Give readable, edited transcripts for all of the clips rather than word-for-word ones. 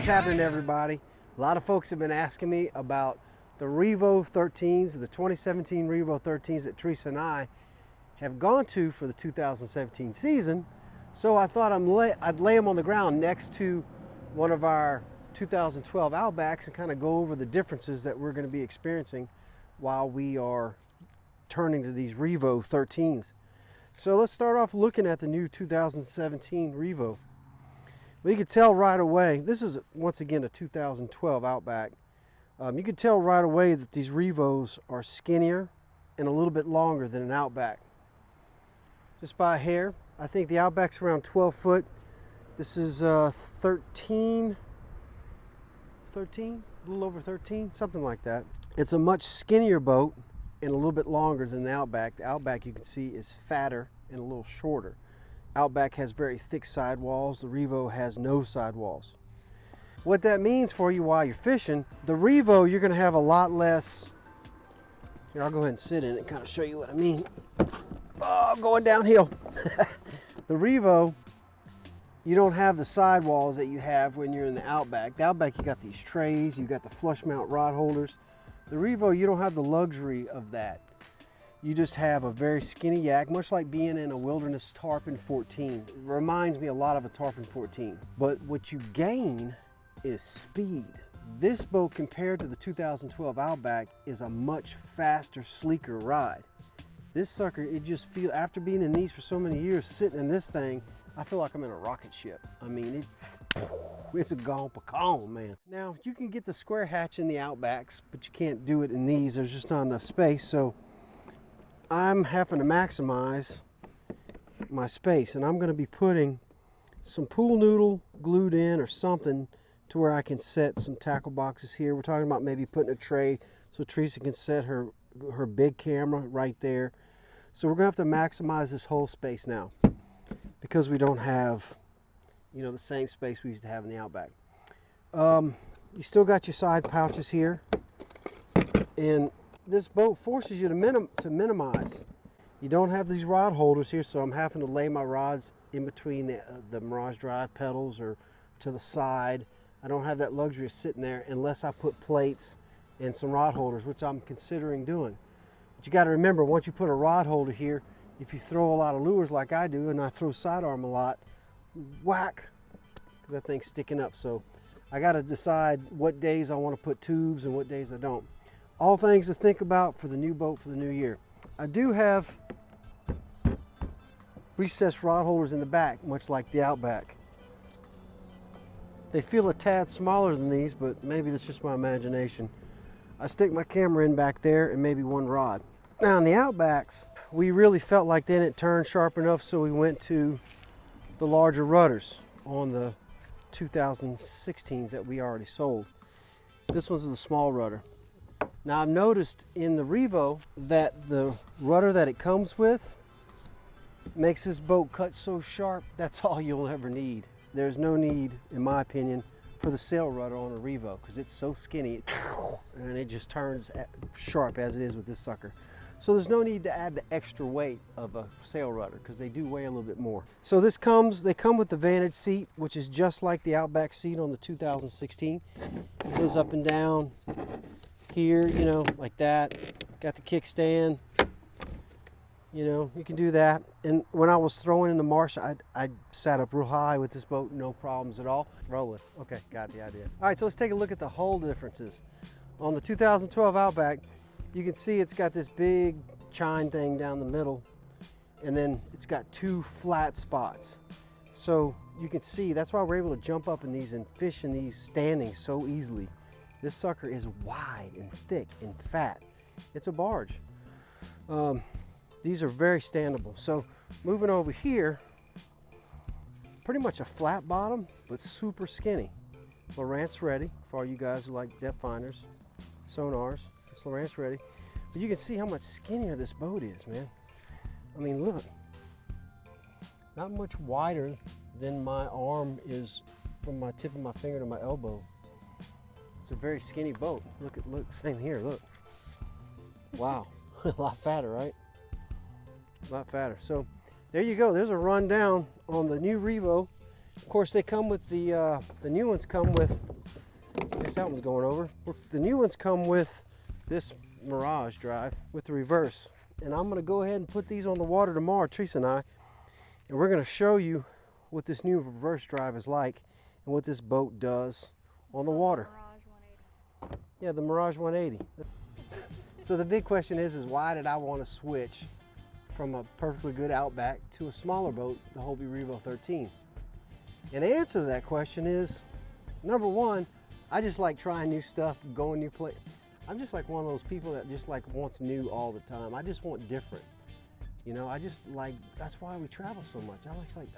what's happening, everybody? A lot of folks have been asking me about the Revo 13s, the 2017 Revo 13s that Teresa and I have gone to for the 2017 season. So I thought I'd lay them on the ground next to one of our 2012 Outbacks and kind of go over the differences that we're going to be experiencing while we are turning to these Revo 13s. So let's start off looking at the new 2017 Revo. Well, you can tell right away, this is once again a 2012 Outback. You can tell right away that these Revos are skinnier and a little bit longer than an Outback. Just by a hair. I think the Outback's around 12 foot. This is 13, a little over 13, something like that. It's a much skinnier boat and a little bit longer than the Outback. The Outback, you can see, is fatter and a little shorter. Outback has very thick sidewalls. The Revo has no sidewalls. What that means for you while you're fishing, the Revo, you're going to have a lot less. Here, I'll go ahead and sit in it and kind of show you what I mean. Oh, I'm going downhill. The Revo, you don't have the sidewalls that you have when you're in the Outback. The Outback, you got these trays, you got the flush mount rod holders. The Revo, you don't have the luxury of that. You just have a very skinny yak, much like being in a Wilderness Tarpon 14. It reminds me a lot of a Tarpon 14. But what you gain is speed. This boat, compared to the 2012 Outback, is a much faster, sleeker ride. This sucker, it just feels, after being in these for so many years, sitting in this thing, I feel like I'm in a rocket ship. I mean, it's a gone, man. Now, you can get the square hatch in the Outbacks, but you can't do it in these. There's just not enough space, so I'm having to maximize my space, and I'm going to be putting some pool noodle glued in or something to where I can set some tackle boxes here. We're talking about maybe putting a tray so Teresa can set her big camera right there. So we're going to have to maximize this whole space now because we don't have, you know, the same space we used to have in the Outback. You still got your side pouches here, and this boat forces you to minimize. You don't have these rod holders here, so I'm having to lay my rods in between the Mirage Drive pedals or to the side. I don't have that luxury of sitting there unless I put plates and some rod holders, which I'm considering doing. But you got to remember, once you put a rod holder here, if you throw a lot of lures like I do, and I throw sidearm a lot, whack, that thing's sticking up. So I got to decide what days I want to put tubes and what days I don't. All things to think about for the new boat for the new year. I do have recessed rod holders in the back, much like the Outback. They feel a tad smaller than these, but maybe that's just my imagination. I stick my camera in back there and maybe one rod. Now in the Outbacks, we really felt like they didn't turn sharp enough, so we went to the larger rudders on the 2016s that we already sold. This one's the small rudder. Now I've noticed in the Revo that the rudder that it comes with makes this boat cut so sharp, that's all you'll ever need. There's no need, in my opinion, for the sail rudder on a Revo because it's so skinny and it just turns sharp as it is with this sucker. So there's no need to add the extra weight of a sail rudder because they do weigh a little bit more. So they come with the Vantage Seat, which is just like the Outback seat on the 2016. It goes up and down here, you know, like that. Got the kickstand. You know, you can do that. And when I was throwing in the marsh, I sat up real high with this boat, no problems at all. Rolling. Okay, got the idea. All right, so let's take a look at the hull differences. On the 2012 Outback, you can see it's got this big chine thing down the middle, and then it's got two flat spots. So you can see, that's why we're able to jump up in these and fish in these standings so easily. This sucker is wide and thick and fat. It's a barge. These are very standable. So moving over here, pretty much a flat bottom, but super skinny. Lowrance ready for all you guys who like depth finders, sonars. It's Lowrance ready. But you can see how much skinnier this boat is, man. I mean, look. Not much wider than my arm is from my tip of my finger to my elbow. It's a very skinny boat. Look, same here, look. Wow, a lot fatter, right? A lot fatter. So there you go. There's a rundown on the new Revo. Of course, they come with the new ones come with guess that one's going over. The new ones come with this Mirage drive with the reverse. And I'm gonna go ahead and put these on the water tomorrow, Teresa and I, and we're gonna show you what this new reverse drive is like and what this boat does on the water. Mirage 180. Yeah, the Mirage 180. So the big question is why did I want to switch from a perfectly good Outback to a smaller boat, the Hobie Revo 13? And the answer to that question is, number one, I just like trying new stuff, going new places. I'm just like one of those people that just like wants new all the time. I just want different. You know, I just like, that's why we travel so much.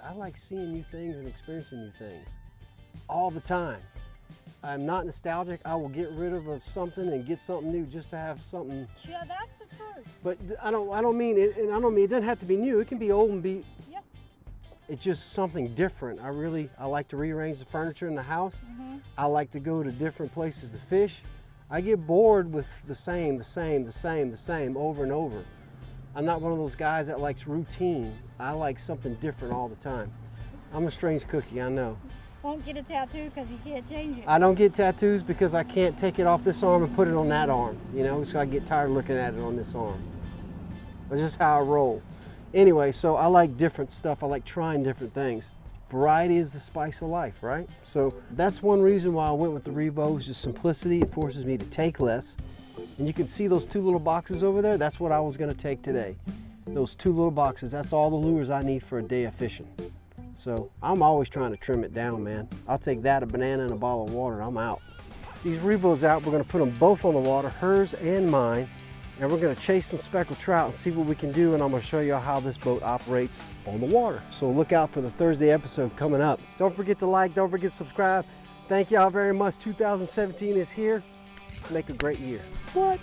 I like seeing new things and experiencing new things all the time. I'm not nostalgic. I will get rid of something and get something new just to have something. Yeah, that's the truth. But I don't mean it, and I don't mean it doesn't have to be new. It can be old and be. Yep. It's just something different. I like to rearrange the furniture in the house. I like to go to different places to fish. I get bored with the same over and over. I'm not one of those guys that likes routine. I like something different all the time. I'm a strange cookie, I know. Won't get a tattoo because you can't change it. I don't get tattoos because I can't take it off this arm and put it on that arm, you know, so I get tired of looking at it on this arm. That's just how I roll. Anyway, so I like different stuff. I like trying different things. Variety is the spice of life, right? So that's one reason why I went with the Revo, is just simplicity. It forces me to take less. And you can see those two little boxes over there. That's what I was gonna take today. Those two little boxes, that's all the lures I need for a day of fishing. So I'm always trying to trim it down, man. I'll take that, a banana, and a bottle of water, and I'm out. These Revos out, we're gonna put them both on the water, hers and mine, and we're gonna chase some speckled trout and see what we can do, and I'm gonna show you how this boat operates on the water. So look out for the Thursday episode coming up. Don't forget to like, don't forget to subscribe. Thank y'all very much. 2017 is here. Let's make a great year. What?